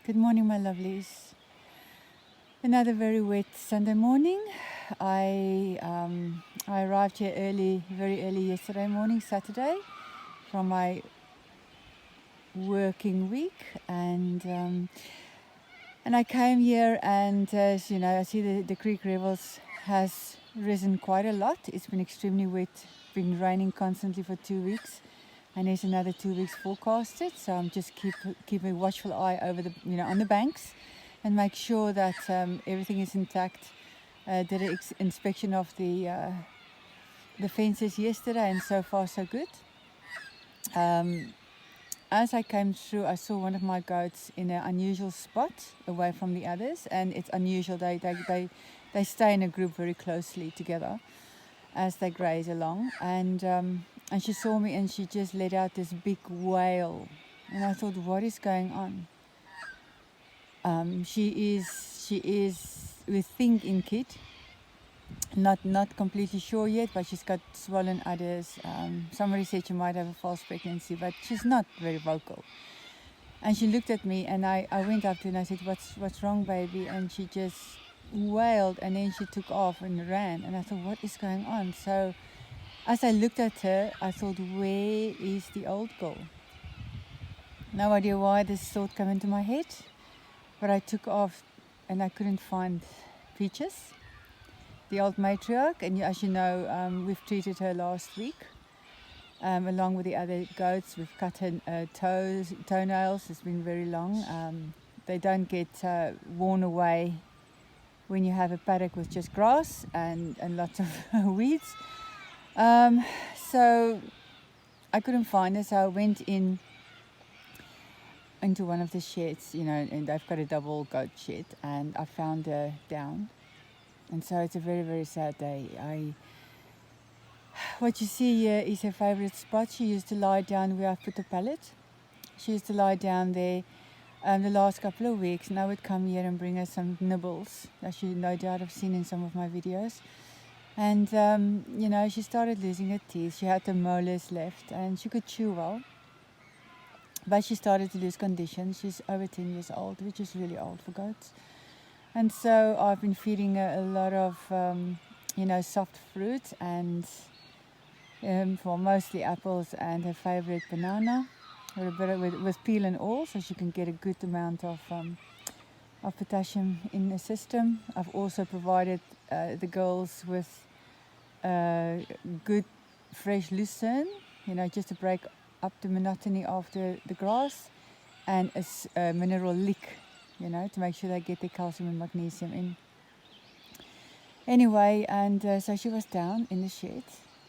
Good morning, my lovelies. Another very wet Sunday morning. I arrived here very early yesterday morning, Saturday, from my working week, and I came here, and as you know, I see the creek levels has risen quite a lot. It's been extremely wet, been raining constantly for 2 weeks. And there's another 2 weeks forecasted, so I'm just keep a watchful eye over on the banks, and make sure that everything is intact. Did an inspection of the fences yesterday, and so far so good. As I came through, I saw one of my goats in an unusual spot away from the others, and it's unusual. They stay in a group very closely together as they graze along, and she saw me, and she just let out this big wail, and I thought, what is going on? She is, we think, in kid, not completely sure yet, but she's got swollen udders. Somebody said she might have a false pregnancy, but she's not very vocal. And she looked at me, and I went up to her and I said, what's wrong, baby? And she just wailed, and then she took off and ran, and I thought, what is going on? So as I looked at her, I thought, where is the old girl? No idea why this thought came into my head, but I took off and I couldn't find Peaches, the old matriarch. And as you know, we've treated her last week, along with the other goats. We've cut her toenails. It's been very long. They don't get worn away when you have a paddock with just grass and lots of weeds. So I couldn't find her, so I went into one of the sheds, and they've got a double goat shed, and I found her down. And so it's a very, very sad day. What you see here is her favorite spot. She used to lie down where I put the pallet. She used to lie down there the last couple of weeks, and I would come here and bring her some nibbles, as you no doubt have seen in some of my videos. And, she started losing her teeth. She had the molars left, and she could chew well. But she started to lose condition. She's over 10 years old, which is really old for goats. And so I've been feeding her a lot of, soft fruit, and mostly apples, and her favorite banana, with peel and all, so she can get a good amount of potassium in the system. I've also provided the girls with good fresh lucerne, just to break up the monotony of the grass, and a mineral lick, to make sure they get their calcium and magnesium in. Anyway, and so she was down in the shed,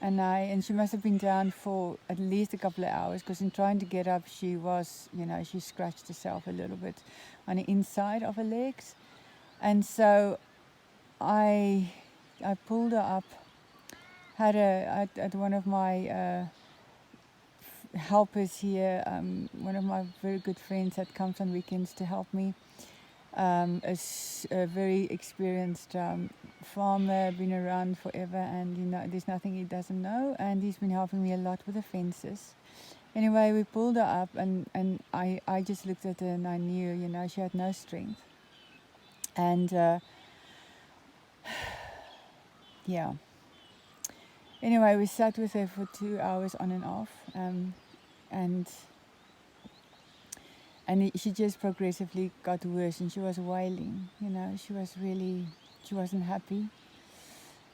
and she must have been down for at least a couple of hours, because in trying to get up, she was, she scratched herself a little bit on the inside of her legs. And so I pulled her up, had her at one of my helpers here, one of my very good friends that comes on weekends to help me, a very experienced farmer, been around forever, and there's nothing he doesn't know, and he's been helping me a lot with the fences. Anyway, we pulled her up, and I just looked at her, and I knew, she had no strength. And yeah. Anyway, we sat with her for 2 hours on and off, and she just progressively got worse, and she was wailing. She wasn't happy.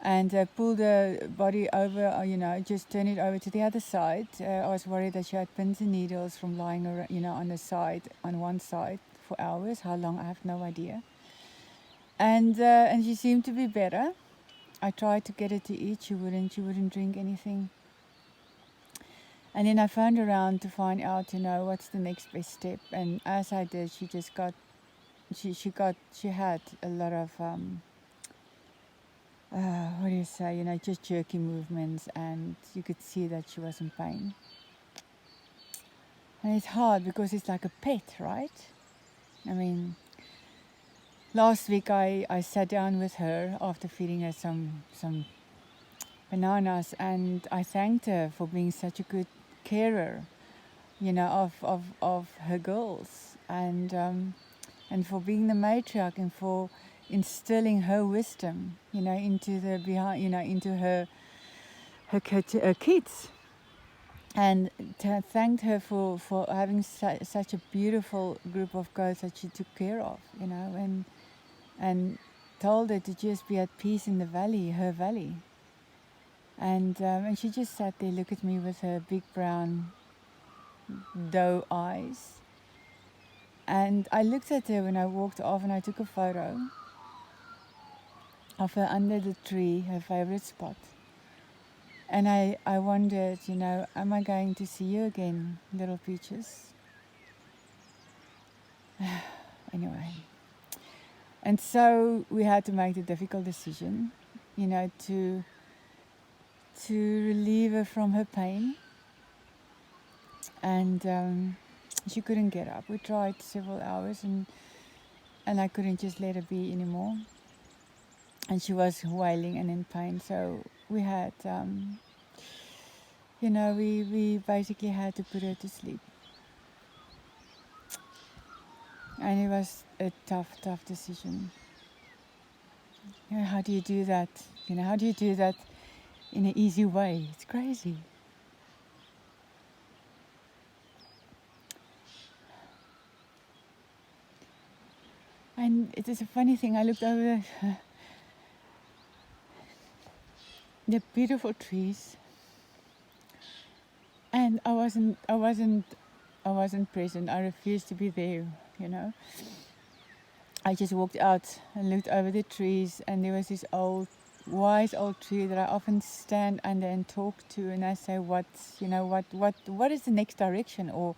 And pulled her body over, just turn it over to the other side. I was worried that she had pins and needles from lying around, on one side for hours. How long, I have no idea. And she seemed to be better. I tried to get her to eat. She wouldn't drink anything. And then I phoned around to find out, what's the next best step. And as I did, she had a lot of, just jerky movements, and you could see that she was in pain. And it's hard because it's like a pet, right? I mean, last week I sat down with her after feeding her some bananas, and I thanked her for being such a good carer, of her girls. And and for being the matriarch and for instilling her wisdom, into the behind, into her kids. And thanked her for having such a beautiful group of girls that she took care of, and told her to just be at peace in the valley, her valley. And she just sat there, looked at me with her big brown doe eyes. And I looked at her when I walked off, and I took a photo of her under the tree, her favorite spot. And I wondered, am I going to see you again, little Peaches? Anyway. And so we had to make the difficult decision, to relieve her from her pain. And she couldn't get up. We tried several hours, and I couldn't just let her be anymore. And she was wailing and in pain. So we had, we basically had to put her to sleep. And it was a tough decision. How do you do that? How do you do that in an easy way? It's crazy. And it is a funny thing. I looked over the beautiful trees, and I wasn't present. I refused to be there. I just walked out and looked over the trees, and there was this wise old tree that I often stand under and talk to, and I say, what is the next direction, or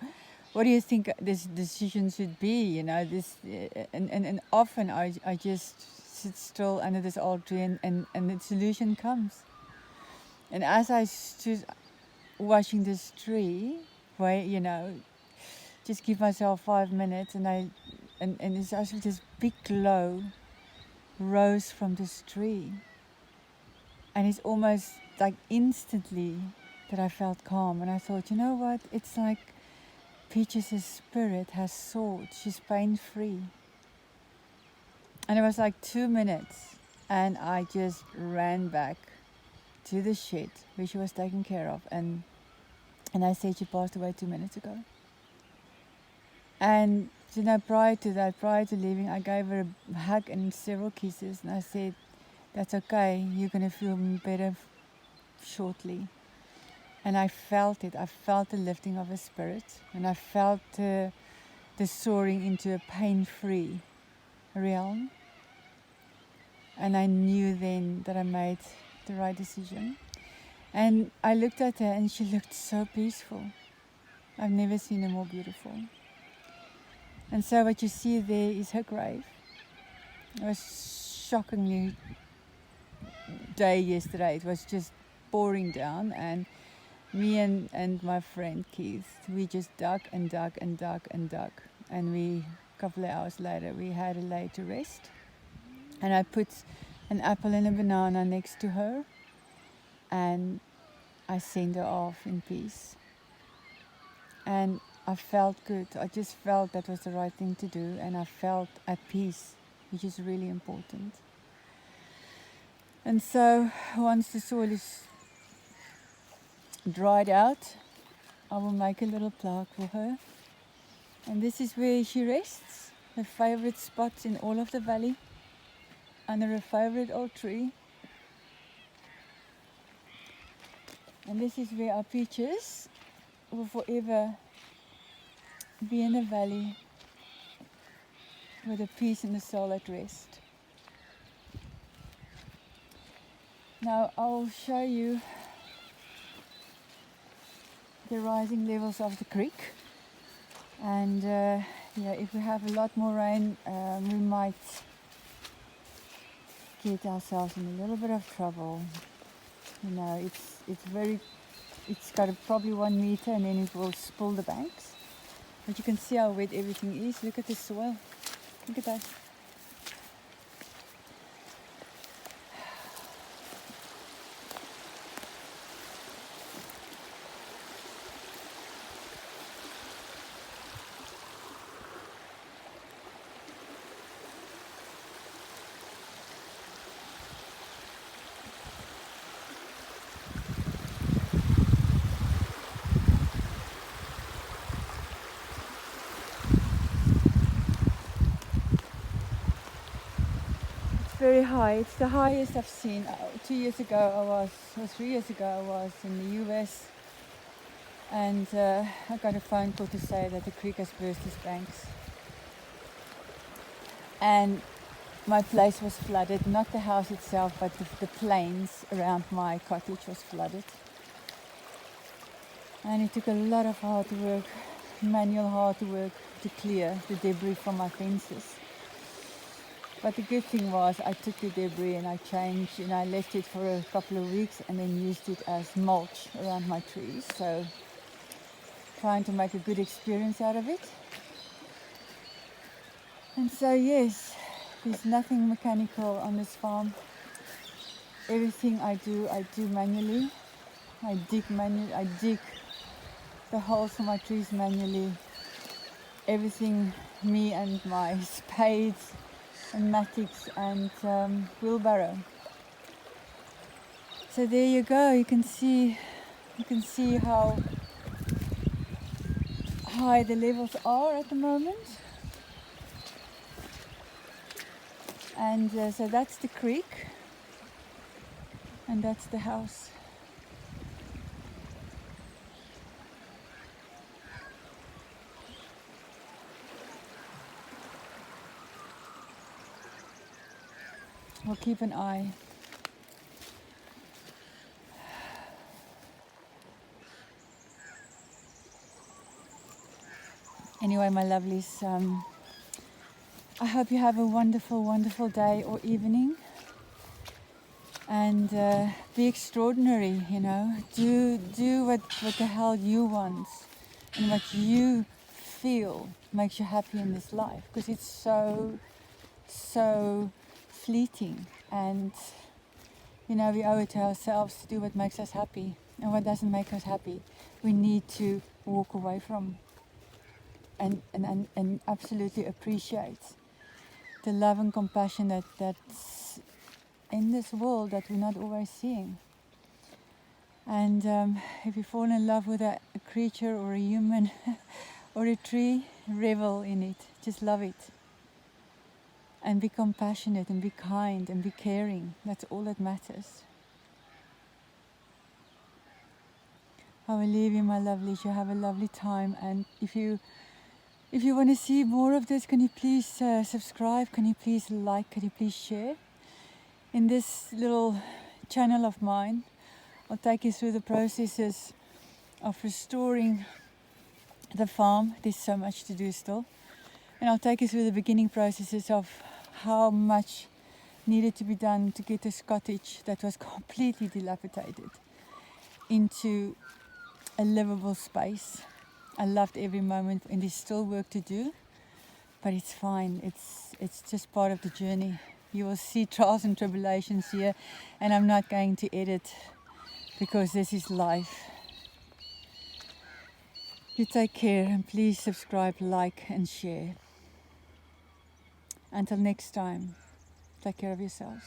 what do you think this decision should be? And often I just sit still under this old tree, and the solution comes. And as I stood watching this tree, just give myself 5 minutes, and it's actually this big glow rose from this tree. And it's almost like instantly that I felt calm. And I thought, you know what? It's like Peaches' spirit has soared. She's pain-free. And it was like 2 minutes, and I just ran back to the shed where she was taken care of. And I said, she passed away 2 minutes ago. And prior to leaving, I gave her a hug and several kisses, and I said, that's okay, you're going to feel better shortly. And I felt it. I felt the lifting of her spirit, and I felt the soaring into a pain-free realm. And I knew then that I made the right decision. And I looked at her, and she looked so peaceful. I've never seen her more beautiful. And so what you see there is her grave. It was shockingly day yesterday. It was just pouring down, and me and my friend Keith, we just dug and dug and dug and dug. And a couple of hours later, we had her laid to rest. And I put an apple and a banana next to her, and I sent her off in peace. And I felt good. I just felt that was the right thing to do, and I felt at peace, which is really important. And so once the soil is dried out, I will make a little plaque for her. And this is where she rests, her favorite spots in all of the valley, under her favorite old tree. And this is where our Peaches will forever be in the valley with a peace in the soul at rest. Now I'll show you the rising levels of the creek, and if we have a lot more rain, we might get ourselves in a little bit of trouble. It's got probably 1 meter, and then it will spill the banks. But you can see how wet everything is. Look at the soil. Look at that. very high. It's the highest I've seen. 2 years ago I was, or 3 years ago I was in the US, and I got a phone call to say that the creek has burst its banks. And my place was flooded, not the house itself, but the plains around my cottage was flooded. And it took a lot of hard work, manual hard work, to clear the debris from my fences. But the good thing was I took the debris and I changed, and I left it for a couple of weeks and then used it as mulch around my trees. So trying to make a good experience out of it. And so yes, there's nothing mechanical on this farm. Everything I do manually. I dig the holes for my trees manually. Everything, me and my spades and mattocks and wheelbarrow. So there you go. You can see how high the levels are at the moment. And so that's the creek, and that's the house. We'll keep an eye. Anyway, my lovelies, I hope you have a wonderful, wonderful day or evening. And be extraordinary, you know. Do what the hell you want and what you feel makes you happy in this life, because it's so fleeting. And you know, we owe it to ourselves to do what makes us happy, and what doesn't make us happy we need to walk away from and absolutely appreciate the love and compassion that's in this world that we're not always seeing. And if you fall in love with a creature or a human or a tree, revel in it. Just love it. And be compassionate and be kind and be caring. That's all that matters. I will leave you, my lovelies. You have a lovely time. And if you want to see more of this, can you please subscribe? Can you please like? Can you please share? In this little channel of mine, I'll take you through the processes of restoring the farm. There's so much to do still. And I'll take you through the beginning processes of how much needed to be done to get this cottage that was completely dilapidated into a livable space. I loved every moment, and there's still work to do, but it's fine. It's just part of the journey. You will see trials and tribulations here, and I'm not going to edit because this is life. You take care, and please subscribe, like, and share. Until next time, take care of yourselves.